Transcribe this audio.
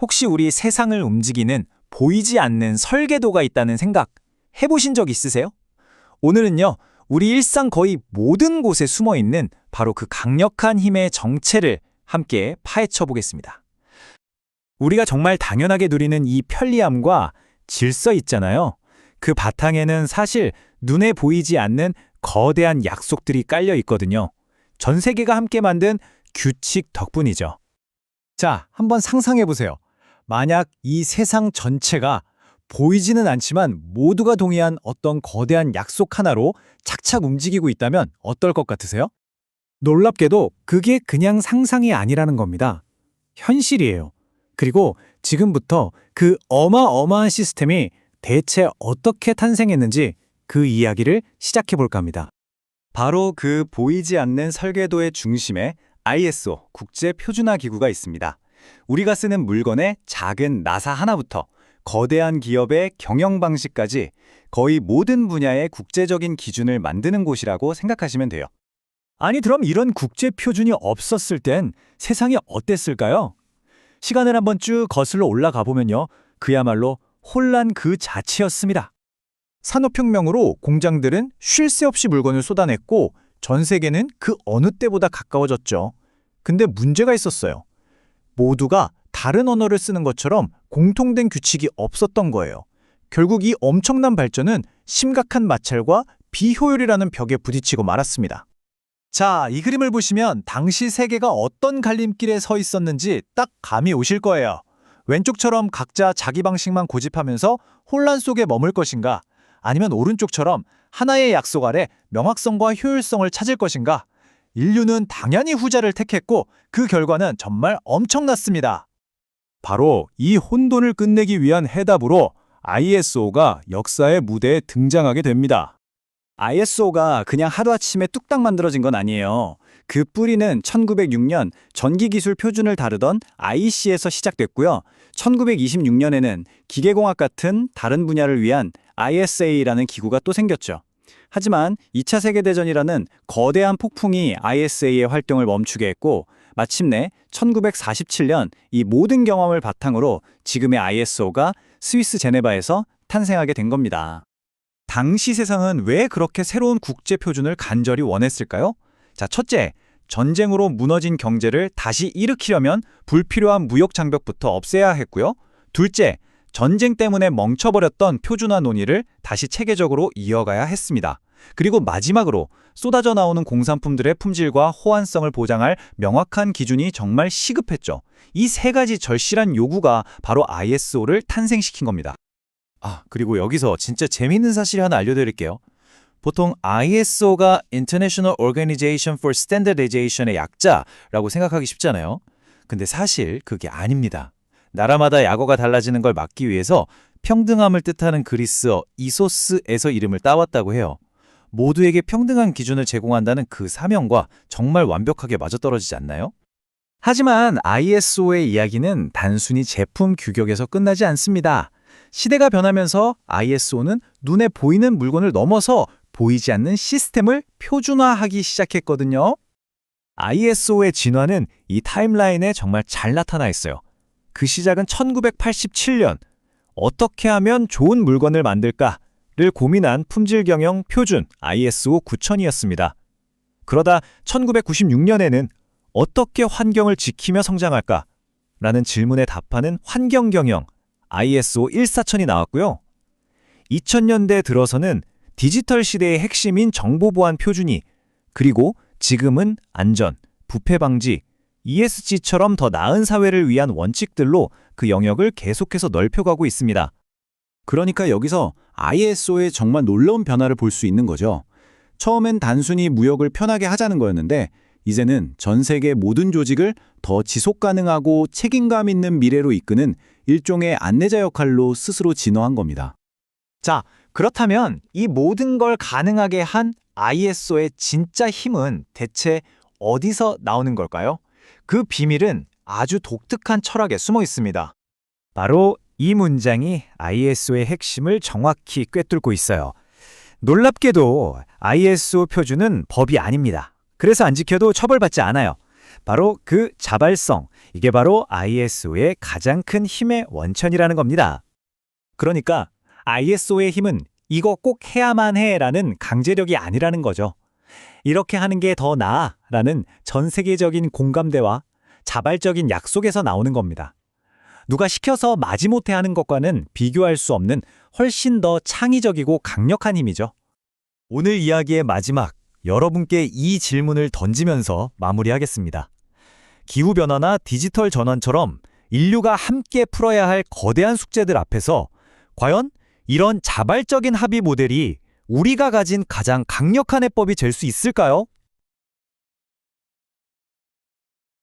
혹시 우리 세상을 움직이는 보이지 않는 설계도가 있다는 생각 해보신 적 있으세요? 오늘은요, 우리 일상 거의 모든 곳에 숨어 있는 바로 그 강력한 힘의 정체를 함께 파헤쳐 보겠습니다. 우리가 정말 당연하게 누리는 이 편리함과 질서 있잖아요. 그 바탕에는 사실 눈에 보이지 않는 거대한 약속들이 깔려 있거든요. 전 세계가 함께 만든 규칙 덕분이죠. 자, 한번 상상해 보세요. 만약 이 세상 전체가 보이지는 않지만 모두가 동의한 어떤 거대한 약속 하나로 착착 움직이고 있다면 어떨 것 같으세요? 놀랍게도 그게 그냥 상상이 아니라는 겁니다. 현실이에요. 그리고 지금부터 그 어마어마한 시스템이 대체 어떻게 탄생했는지 그 이야기를 시작해 볼까 합니다. 바로 그 보이지 않는 설계도의 중심에 ISO 국제표준화 기구가 있습니다. 우리가 쓰는 물건의 작은 나사 하나부터 거대한 기업의 경영 방식까지 거의 모든 분야의 국제적인 기준을 만드는 곳이라고 생각하시면 돼요. 아니, 그럼 이런 국제표준이 없었을 땐 세상이 어땠을까요? 시간을 한번 쭉 거슬러 올라가 보면요. 그야말로 혼란 그 자체였습니다. 산업혁명으로 공장들은 쉴 새 없이 물건을 쏟아냈고 전 세계는 그 어느 때보다 가까워졌죠. 근데 문제가 있었어요. 모두가 다른 언어를 쓰는 것처럼 공통된 규칙이 없었던 거예요. 결국 이 엄청난 발전은 심각한 마찰과 비효율이라는 벽에 부딪히고 말았습니다. 자, 이 그림을 보시면 당시 세계가 어떤 갈림길에 서 있었는지 딱 감이 오실 거예요. 왼쪽처럼 각자 자기 방식만 고집하면서 혼란 속에 머물 것인가? 아니면 오른쪽처럼 하나의 약속 아래 명확성과 효율성을 찾을 것인가? 인류는 당연히 후자를 택했고 그 결과는 정말 엄청났습니다. 바로 이 혼돈을 끝내기 위한 해답으로 ISO가 역사의 무대에 등장하게 됩니다. ISO가 그냥 하루아침에 뚝딱 만들어진 건 아니에요. 그 뿌리는 1906년 전기기술 표준을 다루던 IEC에서 시작됐고요. 1926년에는 기계공학 같은 다른 분야를 위한 ISA라는 기구가 또 생겼죠. 하지만 2차 세계대전이라는 거대한 폭풍이 ISA의 활동을 멈추게 했고 마침내 1947년 이 모든 경험을 바탕으로 지금의 ISO가 스위스 제네바에서 탄생하게 된 겁니다. 당시 세상은 왜 그렇게 새로운 국제표준을 간절히 원했을까요? 자, 첫째, 전쟁으로 무너진 경제를 다시 일으키려면 불필요한 무역 장벽부터 없애야 했고요. 둘째, 전쟁 때문에 멈춰버렸던 표준화 논의를 다시 체계적으로 이어가야 했습니다. 그리고 마지막으로 쏟아져 나오는 공산품들의 품질과 호환성을 보장할 명확한 기준이 정말 시급했죠. 이 세 가지 절실한 요구가 바로 ISO를 탄생시킨 겁니다. 그리고 여기서 진짜 재미있는 사실 하나 알려드릴게요. 보통 ISO가 International Organization for Standardization의 약자라고 생각하기 쉽잖아요. 근데 사실 그게 아닙니다. 나라마다 약어가 달라지는 걸 막기 위해서 평등함을 뜻하는 그리스어 이소스에서 이름을 따왔다고 해요. 모두에게 평등한 기준을 제공한다는 그 사명과 정말 완벽하게 맞아떨어지지 않나요? 하지만 ISO의 이야기는 단순히 제품 규격에서 끝나지 않습니다. 시대가 변하면서 ISO는 눈에 보이는 물건을 넘어서 보이지 않는 시스템을 표준화하기 시작했거든요. ISO의 진화는 이 타임라인에 정말 잘 나타나 있어요. 그 시작은 1987년, 어떻게 하면 좋은 물건을 만들까를 고민한 품질경영 표준 ISO 9000이었습니다. 그러다 1996년에는 어떻게 환경을 지키며 성장할까라는 질문에 답하는 환경경영 ISO 14000이 나왔고요. 2000년대 들어서는 디지털 시대의 핵심인 정보보안 표준이, 그리고 지금은 안전, 부패 방지, ESG처럼 더 나은 사회를 위한 원칙들로 그 영역을 계속해서 넓혀가고 있습니다. 그러니까 여기서 ISO의 정말 놀라운 변화를 볼 수 있는 거죠. 처음엔 단순히 무역을 편하게 하자는 거였는데 이제는 전 세계 모든 조직을 더 지속 가능하고 책임감 있는 미래로 이끄는 일종의 안내자 역할로 스스로 진화한 겁니다. 자, 그렇다면 이 모든 걸 가능하게 한 ISO의 진짜 힘은 대체 어디서 나오는 걸까요? 그 비밀은 아주 독특한 철학에 숨어 있습니다. 바로 이 문장이 ISO의 핵심을 정확히 꿰뚫고 있어요. 놀랍게도 ISO 표준은 법이 아닙니다. 그래서 안 지켜도 처벌받지 않아요. 바로 그 자발성, 이게 바로 ISO의 가장 큰 힘의 원천이라는 겁니다. 그러니까 ISO의 힘은 이거 꼭 해야만 해라는 강제력이 아니라는 거죠. 이렇게 하는 게 더 나아라는 전 세계적인 공감대와 자발적인 약속에서 나오는 겁니다. 누가 시켜서 마지못해 하는 것과는 비교할 수 없는 훨씬 더 창의적이고 강력한 힘이죠. 오늘 이야기의 마지막, 여러분께 이 질문을 던지면서 마무리하겠습니다. 기후변화나 디지털 전환처럼 인류가 함께 풀어야 할 거대한 숙제들 앞에서 과연 이런 자발적인 합의 모델이 우리가 가진 가장 강력한 해법이 될 수 있을까요?